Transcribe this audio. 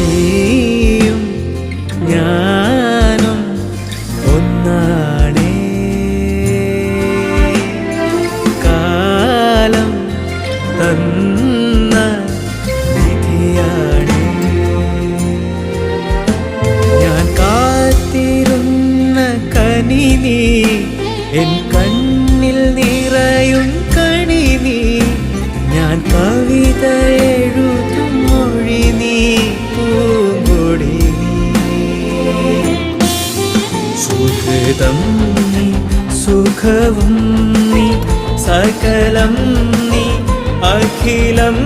നീയും ഞാനും ഒന്നാണേ. കാലം തന്ന വിധിയാണേ. ഞാൻ കാത്തിരുന്ന കനി നീ, എൻ കണ്ണിൽ നിറയും കണി നീ. ഞാൻ കവിത എഴുതും മൊഴി നീ, പൂങ്കൊടി നീ. സുഹൃതം നീ, സുഖവും നീ, സകലം നീ, അഖിലം